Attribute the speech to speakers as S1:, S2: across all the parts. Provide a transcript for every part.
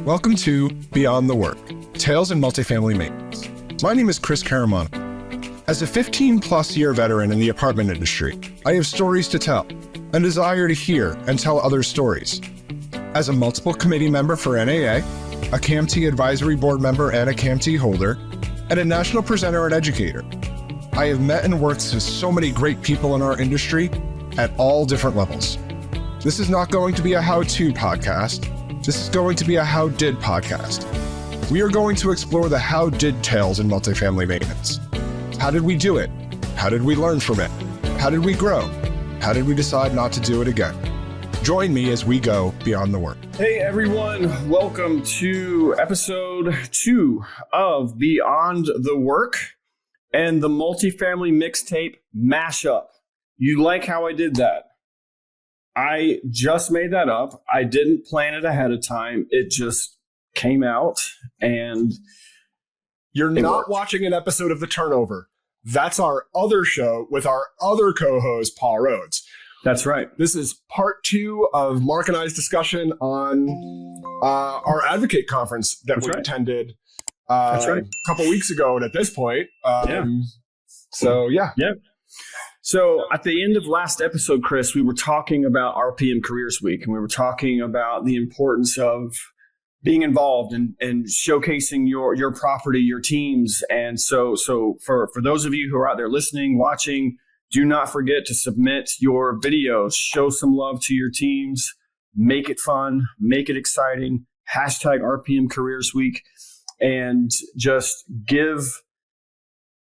S1: Welcome to Beyond the Work, Tales in Multifamily Maintenance. My name is Chris Caramano. As a 15-plus year veteran in the apartment industry, I have stories to tell, a desire to hear and tell others' stories. As a multiple committee member for NAA, a CAMT advisory board member and a CAMT holder, and a national presenter and educator, I have met and worked with so many great people in our industry at all different levels. This is not going to be a how-to podcast. This is going to be a how did podcast. We are going to explore the how did tales in multifamily maintenance. How did we do it? How did we learn from it? How did we grow? How did we decide not to do it again? Join me as we go beyond the work.
S2: Hey everyone, welcome to episode 2 of Beyond the Work and the Multifamily Mixtape Mashup. You like how I did that? I just made that up. I didn't plan it ahead of time. It just came out and
S1: you're not watching an episode of The Turnover. That's our other show with our other co-host, Paul Rhodes.
S2: That's right.
S1: This is part 2 of Mark and I's discussion on our Advocate conference that we attended a couple weeks ago. And at this point, So.
S2: So at the end of last episode, Chris, we were talking about RPM Careers Week, and we were talking about the importance of being involved and showcasing your property, your teams. And so for those of you who are out there listening, watching, do not forget to submit your videos, show some love to your teams, make it fun, make it exciting, hashtag RPM Careers Week, and just give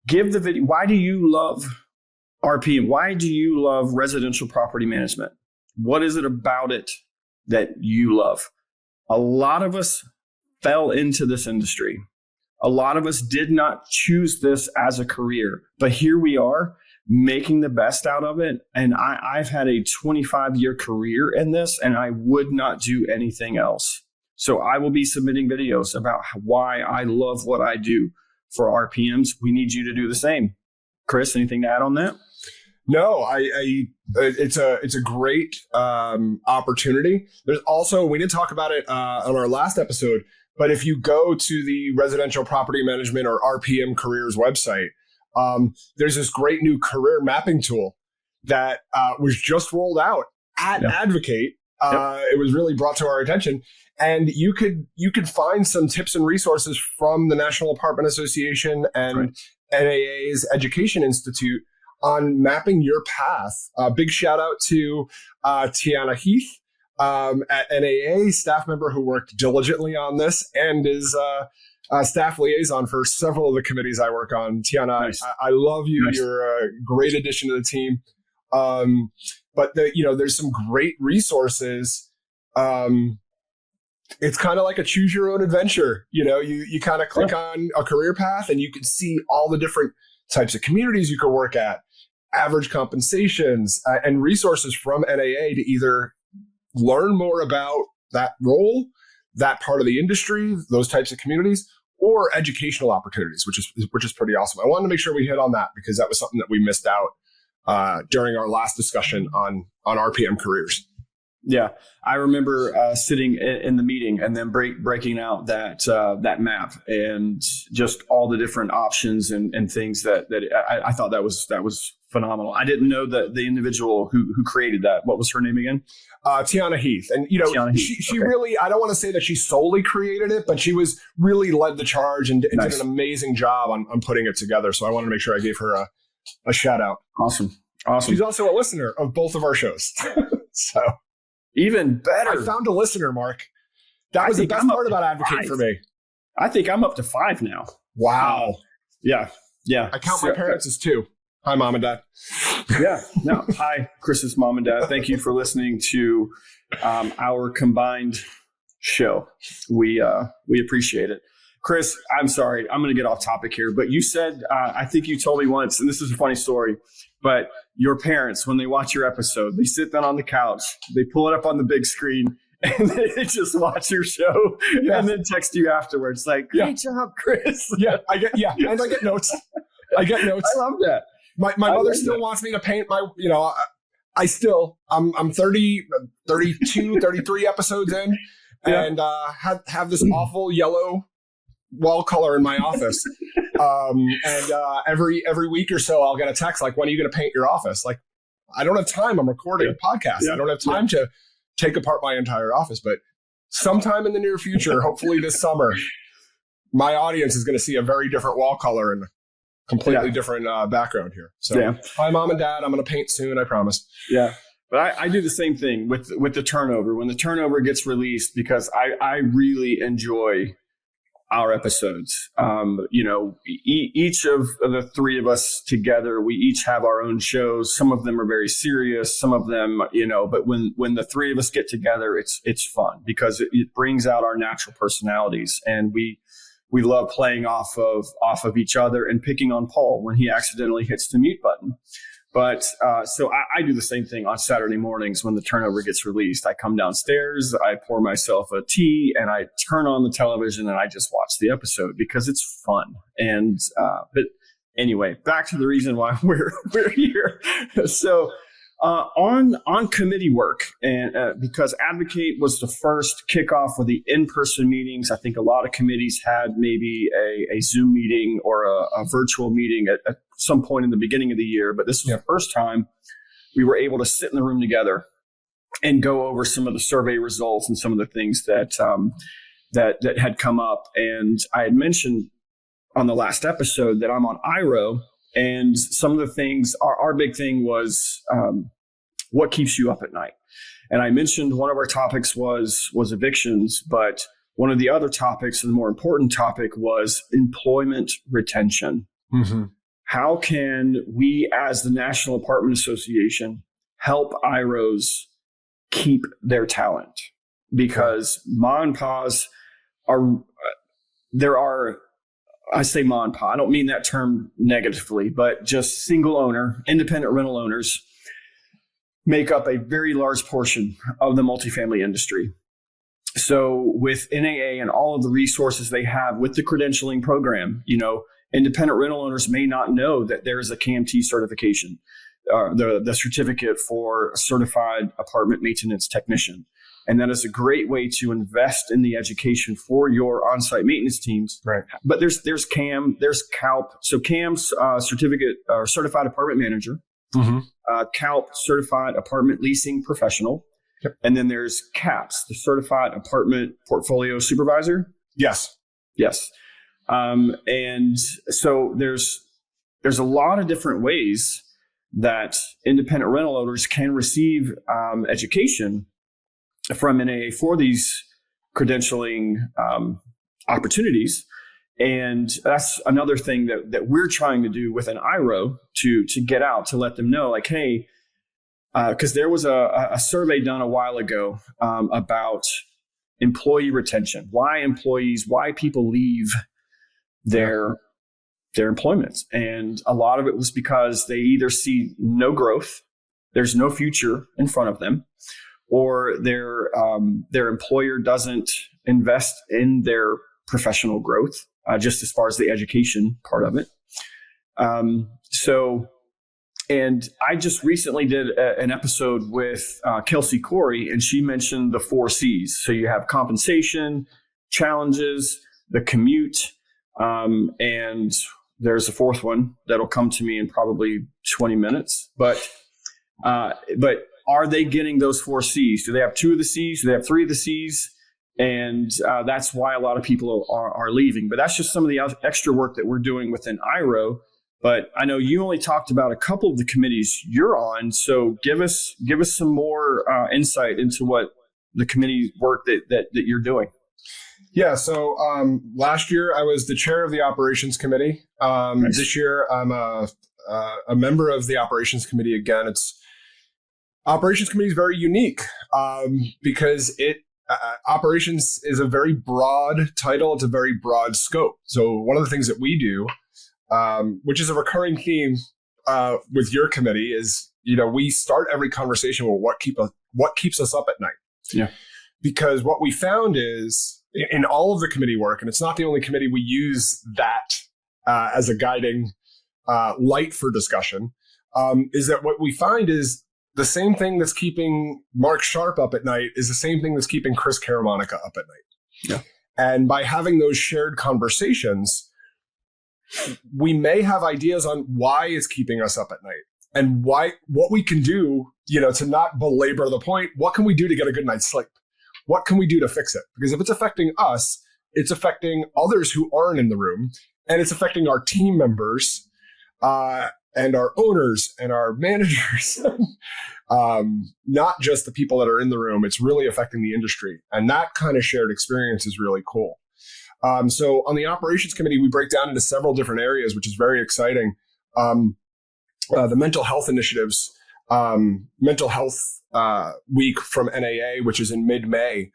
S2: the video. Why do you love RPM? Why do you love residential property management? What is it about it that you love? A lot of us fell into this industry. A lot of us did not choose this as a career, but here we are making the best out of it. And I've had a 25-year career in this, and I would not do anything else. So I will be submitting videos about why I love what I do for RPMs. We need you to do the same. Chris, anything to add on that?
S1: No, it's a great opportunity. There's also, we didn't talk about it on our last episode, but if you go to the Residential Property Management or RPM Careers website, there's this great new career mapping tool that was just rolled out at Advocate. It was really brought to our attention, and you could find some tips and resources from the National Apartment Association and NAA's Education Institute on mapping your path. Big shout out to Tiana Heath at NAA, staff member who worked diligently on this and is staff liaison for several of the committees I work on. Tiana, nice. I love you. Nice. You're a great addition to the team. But there's some great resources. It's kind of like a choose your own adventure. You kind of click on a career path and you can see all the different types of communities you could work at, average compensations, and resources from NAA to either learn more about that role, that part of the industry, those types of communities, or educational opportunities, which is pretty awesome. I wanted to make sure we hit on that because that was something that we missed out during our last discussion on RPM careers.
S2: Yeah, I remember sitting in the meeting and then breaking out that map and just all the different options and things that I thought that was phenomenal. I didn't know that the individual who created that. What was her name again?
S1: Tiana Heath. And she really, I don't want to say that she solely created it, but she really led the charge and did an amazing job on putting it together. So I wanted to make sure I gave her a shout out.
S2: Awesome.
S1: She's also a listener of both of our shows. So.
S2: Even better.
S1: I found a listener, Mark. That was the best part about Advocate for me.
S2: I think I'm up to 5 now.
S1: Wow.
S2: Yeah.
S1: I count my parents as 2. Hi, Mom and Dad.
S2: Yeah. No. Hi, Chris's mom and dad. Thank you for listening to our combined show. We appreciate it. Chris, I'm sorry. I'm going to get off topic here, but you said, I think you told me once, and this is a funny story, but your parents, when they watch your episode, they sit down on the couch, they pull it up on the big screen, and they just watch your show and then text you afterwards like, great job, Chris.
S1: And I get notes. I
S2: love that.
S1: My mother still wants me to paint my, I'm 32, 33 episodes in. and have this awful yellow wall color in my office. Every week or so, I'll get a text like, when are you going to paint your office? Like, I don't have time. I'm recording a podcast. I don't have time to take apart my entire office. But sometime in the near future, hopefully this summer, my audience is going to see a very different wall color and completely different background here. So hi, Mom and Dad. I'm going to paint soon. I promise.
S2: Yeah. But I do the same thing with the turnover. When the turnover gets released, because I really enjoy our episodes. Each of the three of us together, we each have our own shows. Some of them are very serious, some of them, but when the three of us get together, it's fun because it brings out our natural personalities, and we love playing off of each other and picking on Paul when he accidentally hits the mute button. But so I do the same thing on Saturday mornings when the turnover gets released. I come downstairs, I pour myself a tea, and I turn on the television and I just watch the episode because it's fun. And but anyway, back to the reason why we're here. So on committee work, and because Advocate was the first kickoff for the in-person meetings. I think a lot of committees had maybe a Zoom meeting or a virtual meeting at some point in the beginning of the year, but this was the first time we were able to sit in the room together and go over some of the survey results and some of the things that had come up. And I had mentioned on the last episode that I'm on IRO, and some of the things, our big thing was what keeps you up at night. And I mentioned one of our topics was evictions, but one of the other topics, and the more important topic, was employment retention. Mm-hmm. How can we, as the National Apartment Association, help IROs keep their talent? Because ma and pa's I say ma and pa, I don't mean that term negatively, but just single owner, independent rental owners make up a very large portion of the multifamily industry. So with NAA and all of the resources they have with the credentialing program, independent rental owners may not know that there is a CAMT certification, the certificate for a certified apartment maintenance technician. And that is a great way to invest in the education for your on-site maintenance teams.
S1: Right.
S2: But there's CAM, there's CALP. So CAM's certificate or certified apartment manager, CALP, certified apartment leasing professional. Yep. And then there's CAPS, the certified apartment portfolio supervisor.
S1: Yes.
S2: And so there's a lot of different ways that independent rental owners can receive education from NAA for these credentialing opportunities. And that's another thing that we're trying to do with an IRO to get out, to let them know, like, hey, because there was a survey done a while ago about employee retention, why people leave their employment. And a lot of it was because they either see no growth, there's no future in front of them, or their employer doesn't invest in their professional growth, just as far as the education part of it. And I just recently did an episode with Kelsey Corey, and she mentioned the 4 C's. So you have compensation, challenges, the commute, and there's a fourth one that'll come to me in probably 20 minutes. But are they getting those 4 C's? Do they have 2 of the C's? Do they have 3 of the C's? And that's why a lot of people are leaving. But that's just some of the extra work that we're doing within IRO. But I know you only talked about a couple of the committees you're on. So give us some more insight into what the committee work that you're doing.
S1: Yeah. So last year I was the chair of the operations committee. Nice. This year I'm a member of the operations committee again. Operations committee is very unique because operations is a very broad title. It's a very broad scope. So one of the things that we do, which is a recurring theme with your committee, is we start every conversation with what keeps us up at night.
S2: Yeah.
S1: Because what we found is in all of the committee work, and it's not the only committee we use that as a guiding light for discussion, is that what we find is the same thing that's keeping Mark Sharp up at night is the same thing that's keeping Chris Karamonica up at night.
S2: Yeah.
S1: And by having those shared conversations, we may have ideas on why it's keeping us up at night and what we can do, to not belabor the point. What can we do to get a good night's sleep? What can we do to fix it? Because if it's affecting us, it's affecting others who aren't in the room, and it's affecting our team members, and our owners and our managers, not just the people that are in the room. It's really affecting the industry. And that kind of shared experience is really cool. So on the operations committee, we break down into several different areas, which is very exciting. The mental health initiatives, mental health week from NAA, which is in mid-May,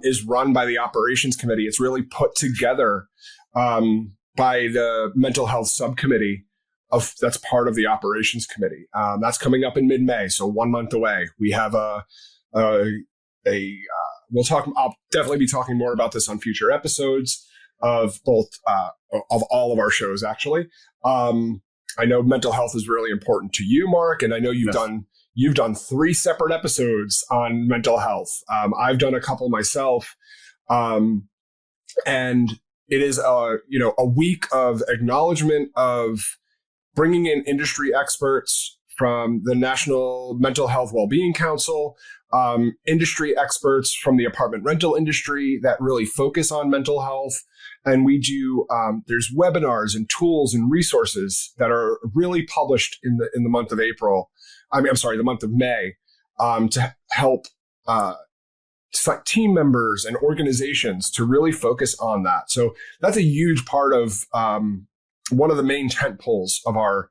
S1: is run by the operations committee. It's really put together by the mental health subcommittee that's part of the operations committee. That's coming up in mid-May, so 1 month away. We have I'll definitely be talking more about this on future episodes of both of all of our shows, actually. I know mental health is really important to you, Mark, and I know you've done 3 separate episodes on mental health. I've done a couple myself, and it is a week of acknowledgement of bringing in industry experts from the National Mental Health Wellbeing Council, industry experts from the apartment rental industry that really focus on mental health. And we do, there's webinars and tools and resources that are really published in the month of April. The month of May, to help team members and organizations to really focus on that. So that's a huge part of one of the main tent poles of our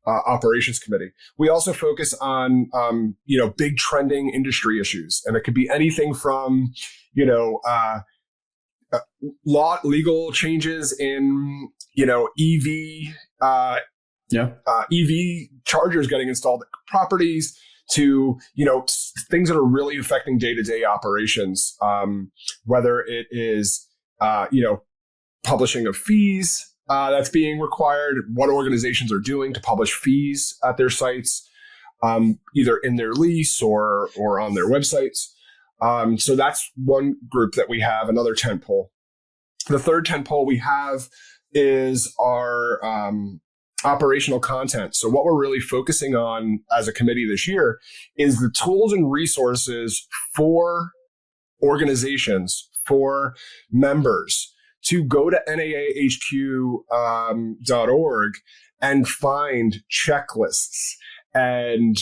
S1: operations committee. We also focus on, big trending industry issues. And it could be anything from, legal changes in, EV, EV chargers getting installed at properties to, things that are really affecting day-to-day operations, whether it is, publishing of fees, that's being required, what organizations are doing to publish fees at their sites, either in their lease or on their websites. So that's one group that we have, another tentpole. The third tentpole we have is our operational content. So what we're really focusing on as a committee this year is the tools and resources for organizations, for members, to go to naahq.org and find checklists and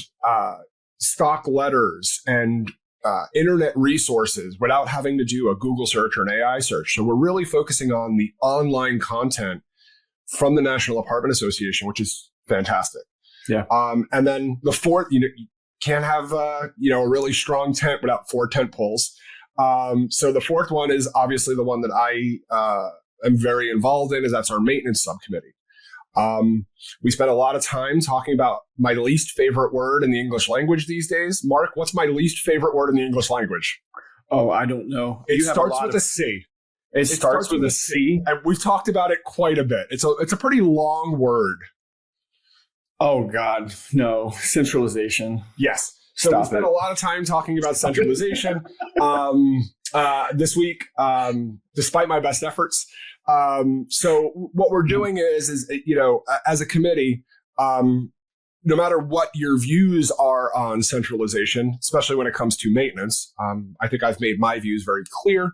S1: stock letters and internet resources without having to do a Google search or an AI search. So we're really focusing on the online content from the National Apartment Association, which is fantastic.
S2: Yeah.
S1: And then the fourth, you can't have a really strong tent without 4 tent poles. So the fourth one is obviously the one that I am very involved in, is that's our maintenance subcommittee. We spent a lot of time talking about my least favorite word in the English language these days. Mark, what's my least favorite word in the English language?
S2: Oh, I don't know.
S1: It starts with a C.
S2: It starts with a C.
S1: And we've talked about it quite a bit. It's a pretty long word.
S2: Oh, God. No. Centralization.
S1: Yes. So we spent a lot of time talking about centralization this week, despite my best efforts. So what we're doing is as a committee, no matter what your views are on centralization, especially when it comes to maintenance, I think I've made my views very clear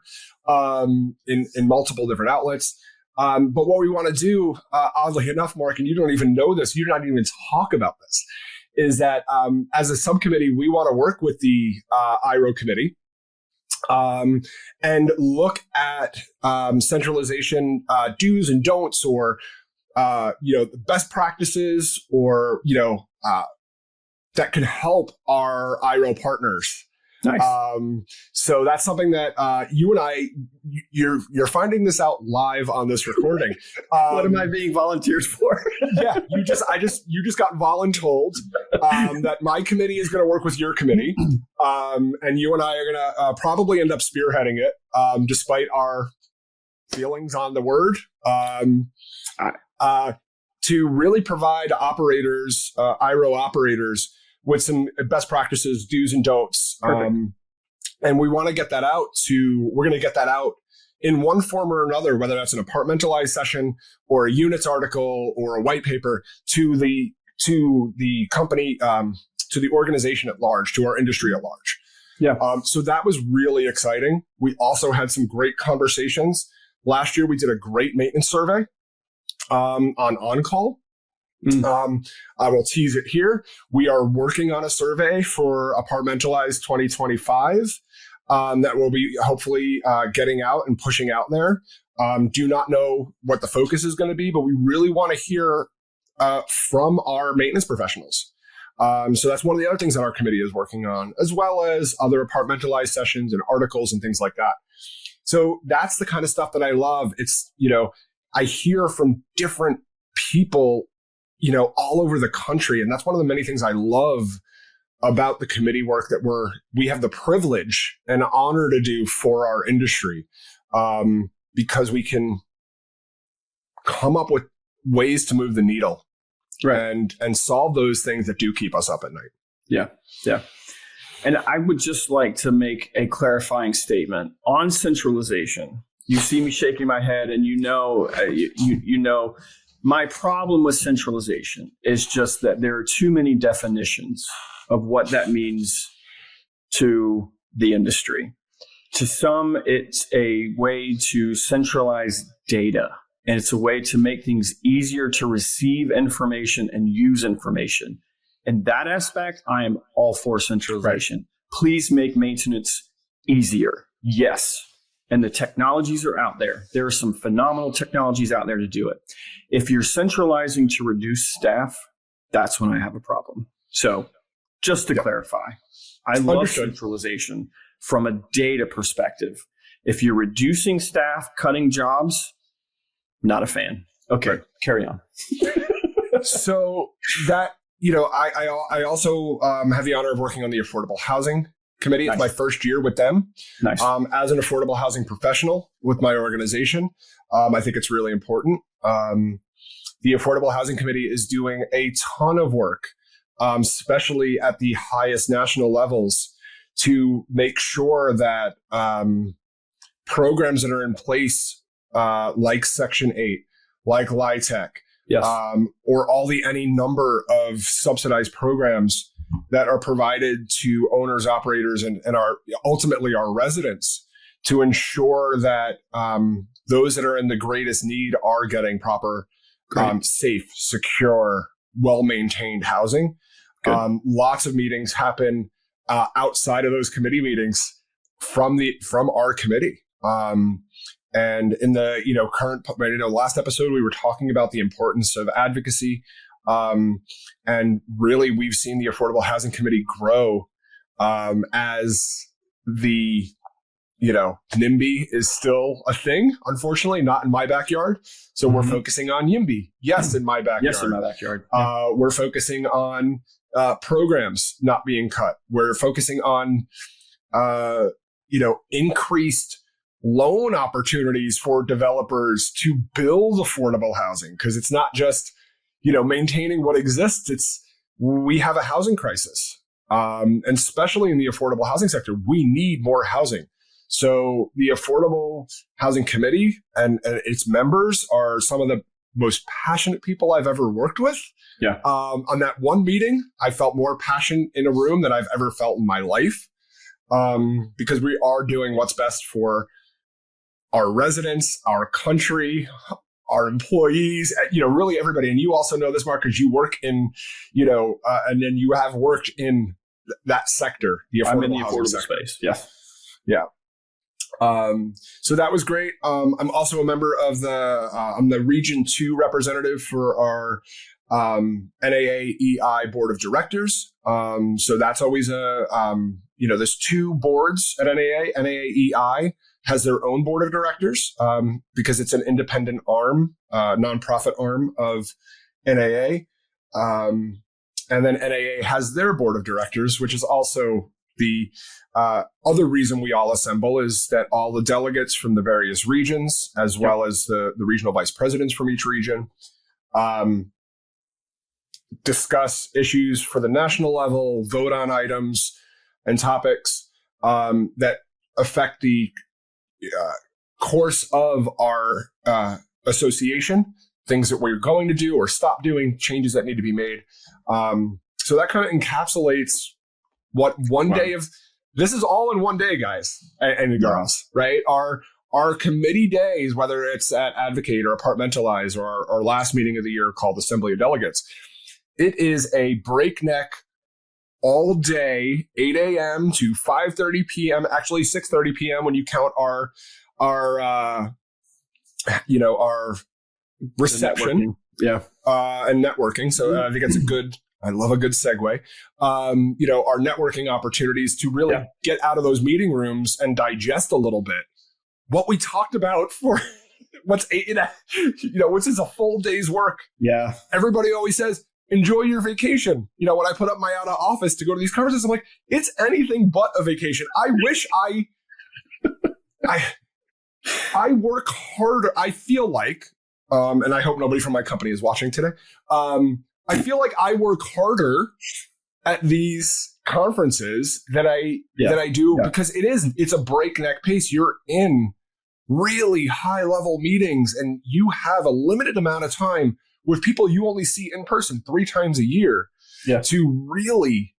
S1: in multiple different outlets. But what we want to do, oddly enough, Mark, and you don't even know this, you don't even talk about this, is that as a subcommittee, we want to work with the IRO committee and look at centralization do's and don'ts, or the best practices, or that can help our IRO partners.
S2: Nice.
S1: So that's something that you and you're finding this out live on this recording.
S2: What am I being volunteered for?
S1: Yeah, you just got voluntold that my committee is going to work with your committee, and you and I are going to probably end up spearheading it, despite our feelings on the word, to really provide operators, IRO operators, with some best practices, do's and don'ts. And we want to get that out we're going to get that out in one form or another, whether that's an apartmentalized session or a units article or a white paper to the company, to the organization at large, to our industry at large.
S2: Yeah.
S1: So that was really exciting. We also had some great conversations. Last year, we did a great maintenance survey on-call. I will tease it here. We are working on a survey for Apartmentalized 2025 that will be hopefully getting out and pushing out there. Do not know what the focus is going to be, but we really want to hear from our maintenance professionals. So that's one of the other things that our committee is working on, as well as other apartmentalized sessions and articles and things like that. So that's the kind of stuff that I love. It's, I hear from different people, all over the country. And that's one of the many things I love about the committee work that we have the privilege and honor to do for our industry, because we can come up with ways to move the needle. Right. And solve those things that do keep us up at night. Yeah.
S2: Yeah. And I would just like to make a clarifying statement on centralization. You see me shaking my head, and you know, my problem with centralization is just that there are too many definitions of what that means to the industry. To some, it's a way to centralize data. And it's a way to make things easier to receive information and use information. In that aspect, I am all for centralization. Right. Please make maintenance easier. Yes. And the technologies are out there. There are some phenomenal technologies out there to do it. If you're centralizing to reduce staff, that's when I have a problem. So just to clarify, I love centralization from a data perspective. If you're reducing staff, cutting jobs, not a fan. Okay, right. Carry on.
S1: So that, I also have the honor of working on the Affordable Housing Committee. Nice. It's my first year with them. Nice. As an affordable housing professional with my organization, I think it's really important. The Affordable Housing Committee is doing a ton of work, especially at the highest national levels, to make sure that programs that are in place, like Section 8, like LIHTC, yes, or any number of subsidized programs that are provided to owners, operators, and ultimately our residents, to ensure that those that are in the greatest need are getting proper, safe, secure, well-maintained housing. Lots of meetings happen outside of those committee meetings from our committee. And in the last episode, we were talking about the importance of advocacy, and really we've seen the Affordable Housing Committee grow as the NIMBY is still a thing. Unfortunately, not in my backyard. So we're focusing on YIMBY. Yes, in my backyard.
S2: Yes, in my backyard.
S1: We're focusing on programs not being cut. We're focusing on increased loan opportunities for developers to build affordable housing, because it's not just, maintaining what exists. We have a housing crisis. And especially in the affordable housing sector, we need more housing. So the Affordable Housing Committee and its members are some of the most passionate people I've ever worked with. Yeah. On that one meeting, I felt more passion in a room than I've ever felt in my life, because we are doing what's best for our residents, our country, our employees, really everybody. And you also know this, Mark, because you work in, and then you have worked in that sector, the affordable
S2: space. Yeah.
S1: Yeah. So that was great. I'm also a member of I'm the Region 2 representative for our NAA EI Board of Directors. So that's always there's two boards at NAA. NAA EI has their own board of directors because it's an independent arm, nonprofit arm of NAA. And then NAA has their board of directors, which is also the other reason we all assemble, is that all the delegates from the various regions, as well as the regional vice presidents from each region, discuss issues for the national level, vote on items and topics that affect the course of our association, things that we're going to do or stop doing, changes that need to be made. So that kind of encapsulates what one day of this is all in one day, guys and girls, right? Our committee days, whether it's at Advocate or Apartmentalize or our last meeting of the year called Assembly of Delegates, it is a breakneck all day, 8 a.m. to 5:30 p.m. Actually, 6:30 p.m. when you count our reception, and networking. So I think that's a good. I love a good segue. Our networking opportunities to really get out of those meeting rooms and digest a little bit what we talked about for what's which is a full day's work.
S2: Yeah.
S1: Everybody always says, enjoy your vacation. When I put up my out of office to go to these conferences, I'm like, it's anything but a vacation. I wish I work harder. I feel like, and I hope nobody from my company is watching today. I feel like I work harder at these conferences that I do because it's a breakneck pace. You're in really high level meetings and you have a limited amount of time with people you only see in person 3 times a year to really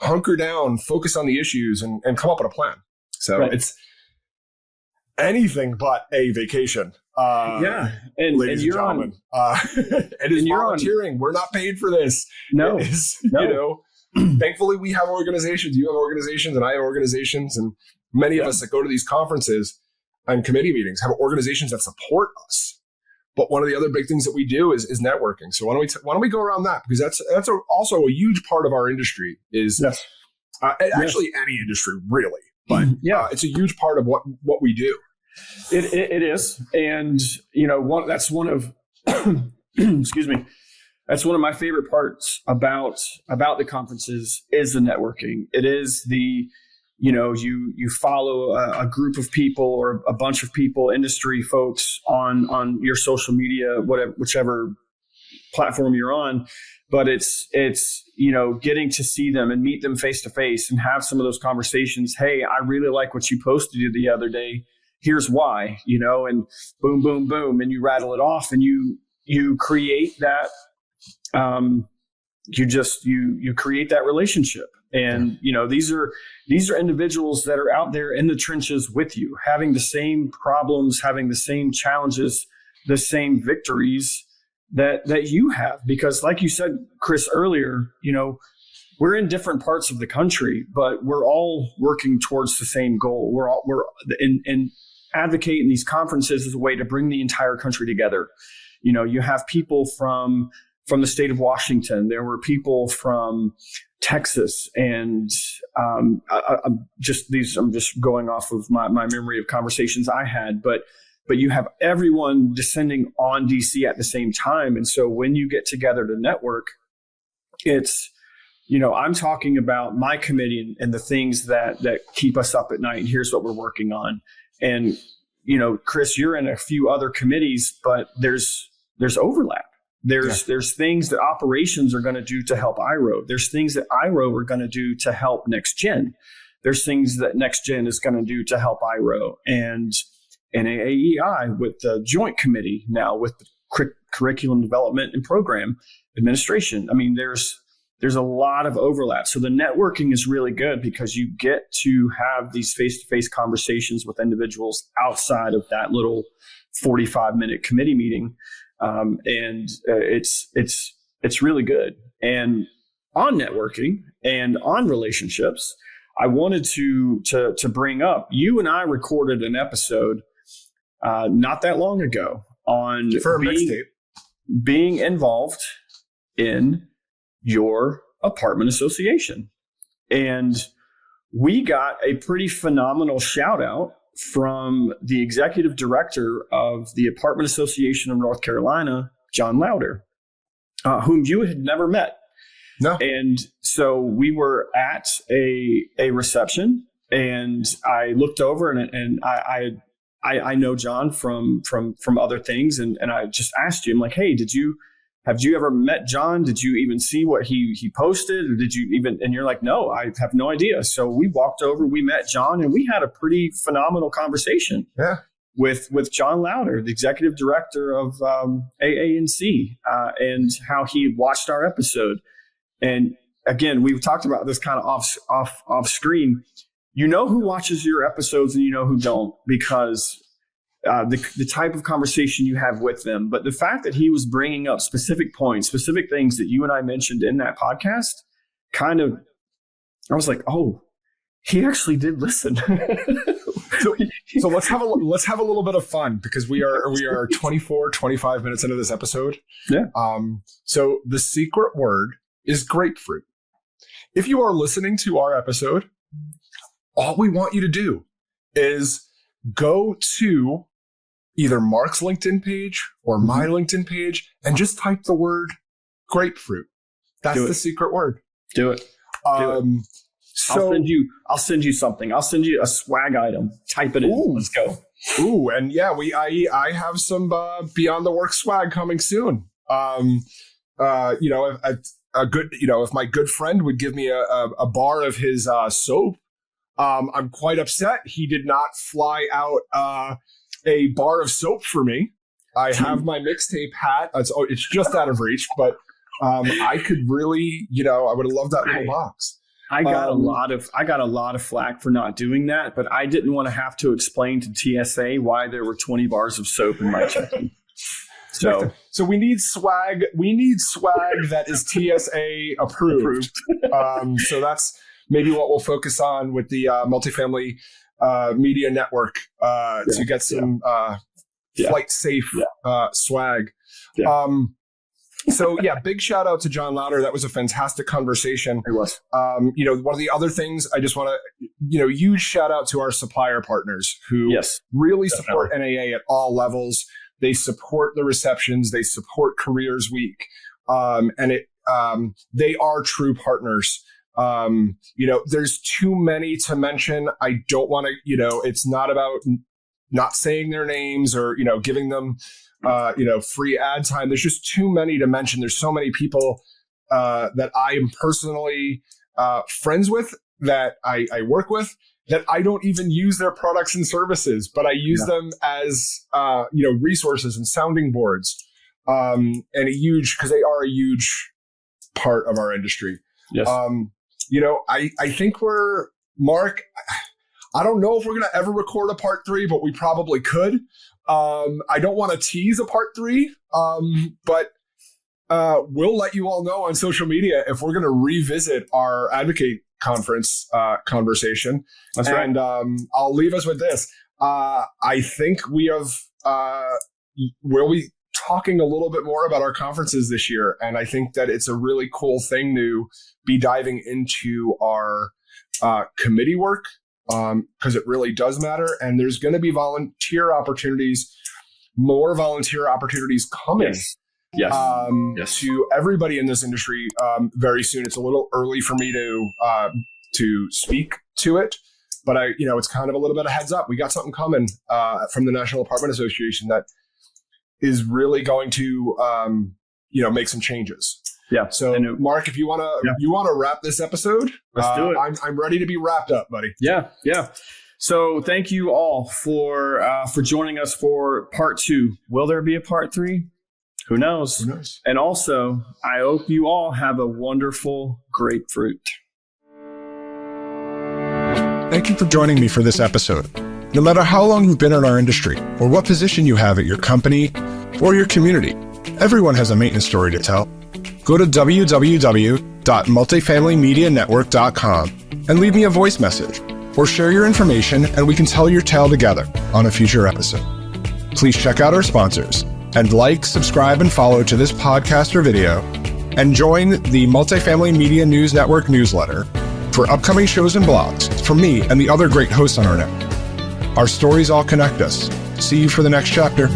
S1: hunker down, focus on the issues and come up with a plan. So it's anything but a vacation.
S2: And
S1: ladies and gentlemen, it is volunteering. We're not paid for this.
S2: No,
S1: it is, thankfully we have organizations. You have organizations, and I have organizations, and many of us that go to these conferences and committee meetings have organizations that support us. But one of the other big things that we do is networking. So why don't we go around that, because that's also a huge part of our industry. Is actually any industry really, but it's a huge part of what we do.
S2: It is, and that's one of excuse me. That's one of my favorite parts about the conferences is the networking. It is the you follow a group of people or a bunch of people, industry folks on your social media, whichever platform you're on. But it's getting to see them and meet them face to face and have some of those conversations. Hey, I really like what you posted the other day. Here's why, and boom, boom, boom. And you rattle it off and you create that, you create that relationship. And, these are individuals that are out there in the trenches with you, having the same problems, having the same challenges, the same victories that you have. Because like you said, Chris, earlier, we're in different parts of the country, but we're all working towards the same goal. We're in advocating these conferences as a way to bring the entire country together. You have people from the state of Washington. There were people from Texas, and I'm just going off of my memory of conversations I had, but you have everyone descending on DC at the same time. And so when you get together to network, it's, I'm talking about my committee and the things that keep us up at night. And here's what we're working on. And, Chris, you're in a few other committees, but there's overlap. There's things that operations are going to do to help IRO. There's things that IRO are going to do to help Next Gen. There's things that Next Gen is going to do to help IRO. And NAAEI with the joint committee now with the curriculum development and program administration. I mean, there's a lot of overlap. So the networking is really good because you get to have these face-to-face conversations with individuals outside of that little 45-minute committee meeting. And it's really good. And on networking and on relationships, I wanted to bring up, you and I recorded an episode not that long ago on being involved in your apartment association. And we got a pretty phenomenal shout out from the executive director of the Apartment Association of North Carolina, John Lauder, whom you had never met.
S1: No.
S2: And so we were at a reception, and I looked over and I know John from other things. And I just asked you, I'm like, hey, did you have you ever met John? Did you even see what he posted? Or did you even, and you're like, no, I have no idea. So we walked over, we met John, and we had a pretty phenomenal conversation with John Louder, the executive director of AANC, and how he had watched our episode. And again, we've talked about this kind of off screen. You know who watches your episodes and you know who don't, because the type of conversation you have with them. But the fact that he was bringing up specific points, specific things that you and I mentioned in that podcast, I was like, oh, he actually did listen.
S1: So let's have a little bit of fun, because we are 25 minutes into this episode.
S2: Yeah.
S1: So the secret word is grapefruit. If you are listening to our episode, all we want you to do is go to either Mark's LinkedIn page or my LinkedIn page and just type the word grapefruit. That's the secret word.
S2: Do it. So I'll send you something. I'll send you a swag item. Type it in. Let's go.
S1: Ooh, and yeah, I have some Beyond the Work swag coming soon. If my good friend would give me a bar of his soap, I'm quite upset he did not fly out a bar of soap for me. I have my Mixtape hat. It's just out of reach, but I could really, I would have loved that little box.
S2: I got a lot of flack for not doing that, but I didn't want to have to explain to TSA why there were 20 bars of soap in my check-in.
S1: So we need swag. We need swag that is TSA approved. So that's maybe what we'll focus on with the Multifamily Media Network to get some flight safe swag. Yeah. So big shout out to John Louder. That was a fantastic conversation.
S2: It was.
S1: One of the other things I just want to, huge shout out to our supplier partners who really support NAA at all levels. They support the receptions. They support Careers Week, and they are true partners. There's too many to mention. I don't want to. It's not about not saying their names or giving them free ad time. There's just too many to mention. There's so many people that I am personally friends with, that I work with, that I don't even use their products and services, but I use them as, resources and sounding boards, and because they are a huge part of our industry.
S2: Yes.
S1: I think Mark, I don't know if we're going to ever record a part 3, but we probably could. I don't want to tease a part 3, but we'll let you all know on social media if we're going to revisit our Advocate conference conversation.
S2: That's right.
S1: And I'll leave us with this. I think we'll be talking a little bit more about our conferences this year. And I think that it's a really cool thing to be diving into our committee work, because it really does matter. And there's going to be more volunteer opportunities coming.
S2: Yes.
S1: To everybody in this industry very soon. It's a little early for me to speak to it, but it's kind of a little bit of heads up. We got something coming from the National Apartment Association that is really going to make some changes.
S2: Yeah.
S1: So Mark, if you want to wrap this episode,
S2: let's do it.
S1: I'm ready to be wrapped up, buddy.
S2: Yeah. So thank you all for joining us for part 2. Will there be a part 3? Who knows? And also, I hope you all have a wonderful grapefruit.
S3: Thank you for joining me for this episode. No matter how long you've been in our industry or what position you have at your company or your community, everyone has a maintenance story to tell. Go to www.multifamilymedianetwork.com and leave me a voice message or share your information, and we can tell your tale together on a future episode. Please check out our sponsors and like, subscribe, and follow to this podcast or video, and join the Multifamily Media News Network newsletter for upcoming shows and blogs from me and the other great hosts on our network. Our stories all connect us. See you for the next chapter.